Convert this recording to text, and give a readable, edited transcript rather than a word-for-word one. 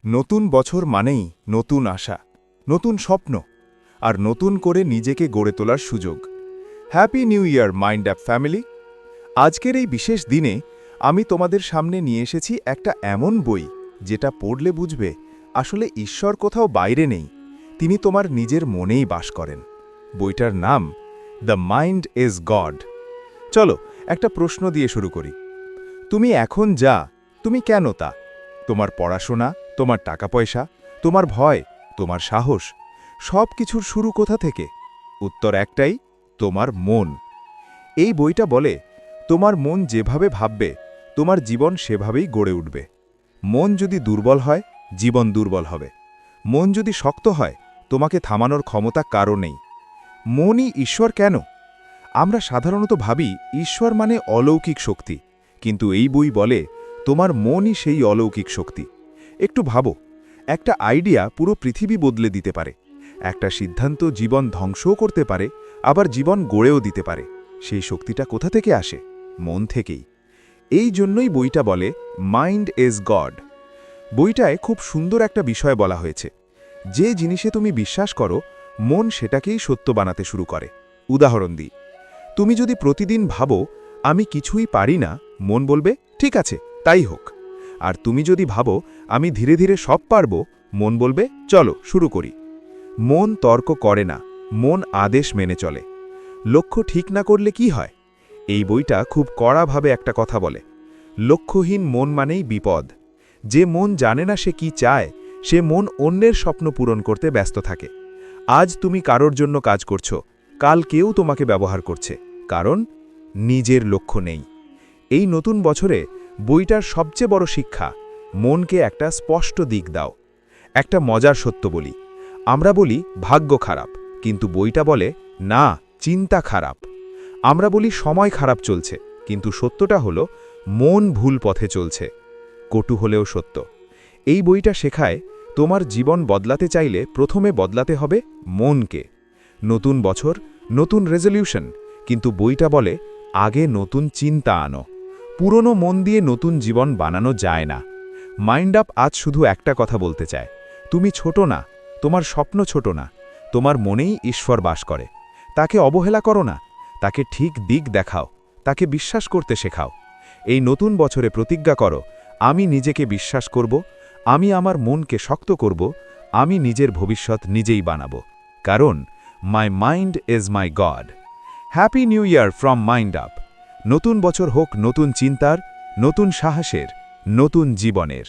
নতুন বছর মানেই নতুন আশা, নতুন স্বপ্ন আর নতুন করে নিজেকে গড়ে তোলার সুযোগ। Happy new year mind app family. আজকের এই বিশেষ দিনে আমি তোমাদের সামনে নিয়ে এসেছি একটা এমন বই যেটা পড়লে বুঝবে আসলে ঈশ্বর কোথাও বাইরে নেই, তিনি তোমার নিজের মনেই বাস করেন। বইটার নাম দ্য মাইন্ড ইজ গড। চলো একটা প্রশ্ন দিয়ে শুরু করি। তুমি এখন যা, তুমি কেন তা? তোমার পড়াশোনা, তোমার টাকা পয়সা, তোমার ভয়, তোমার সাহস, সব কিছুর শুরু কোথা থেকে? উত্তর একটাই, তোমার মন। এই বইটা বলে তোমার মন যেভাবে ভাববে তোমার জীবন সেভাবেই গড়ে উঠবে। মন যদি দুর্বল হয়, জীবন দুর্বল হবে। মন যদি শক্ত হয়, তোমাকে থামানোর ক্ষমতা কারও নেই। মনই ঈশ্বর কেন? আমরা সাধারণত ভাবি ঈশ্বর মানে অলৌকিক শক্তি, কিন্তু এই বই বলে তোমার মনই সেই অলৌকিক শক্তি। একটু ভাবো, একটা আইডিয়া পুরো পৃথিবী বদলে দিতে পারে, একটা সিদ্ধান্ত জীবন ধ্বংসও করতে পারে, আবার জীবন গড়েও দিতে পারে। সেই শক্তিটা কোথা থেকে আসে? মন থেকেই। এই জন্যই বইটা বলে মাইন্ড ইজ গড। বইটায় খুব সুন্দর একটা বিষয় বলা হয়েছে, যে জিনিসে তুমি বিশ্বাস করো মন সেটাকেই সত্য বানাতে শুরু করে। উদাহরণ দিই, তুমি যদি প্রতিদিন ভাবো আমি কিছুই পারি না, মন বলবে ঠিক আছে তাই হোক। আর তুমি যদি ভাবো আমি ধীরে ধীরে সব পারব, মন বলবে চলো শুরু করি। মন তর্ক করে না, মন আদেশ মেনে চলে। লক্ষ্য ঠিক না করলে কি হয়? এই বইটা খুব কড়াভাবে একটা কথা বলে, লক্ষ্যহীন মন মানেই বিপদ। যে মন জানে না সে কি চায়, সে মন অন্যের স্বপ্ন পূরণ করতে ব্যস্ত থাকে। আজ তুমি কারোর জন্য কাজ করছো, কাল কেউ তোমাকে ব্যবহার করছে, কারণ নিজের লক্ষ্য নেই। এই নতুন বছরে বইটার সবচেয়ে বড় শিক্ষা, মনকে একটা স্পষ্ট দিক দাও। একটা মজার সত্য বলি, আমরা বলি ভাগ্য খারাপ, কিন্তু বইটা বলে না, চিন্তা খারাপ। আমরা বলি সময় খারাপ চলছে, কিন্তু সত্যটা হলো মন ভুল পথে চলছে। কটু হলেও সত্য। এই বইটা শেখায় তোমার জীবন বদলাতে চাইলে প্রথমে বদলাতে হবে মনকে। নতুন বছর, নতুন রেজলিউশন, কিন্তু বইটা বলে আগে নতুন চিন্তা আনো। পুরনো মন দিয়ে নতুন জীবন বানানো যায় না। মাইন্ড আপ আজ শুধু একটা কথা বলতে চায়, তুমি ছোট না, তোমার স্বপ্ন ছোট না, তোমার মনেই ঈশ্বর বাস করে। তাকে অবহেলা করো না, তাকে ঠিক দিক দেখাও, তাকে বিশ্বাস করতে শেখাও। এই নতুন বছরে প্রতিজ্ঞা করো, আমি নিজেকে বিশ্বাস করব, আমি আমার মনকে শক্ত করব, আমি নিজের ভবিষ্যৎ নিজেই বানাবো। কারণ my mind is my god. Happy new year from mind up. নতুন বছর হোক নতুন চিন্তার, নতুন সাহসের, নতুন জীবনের।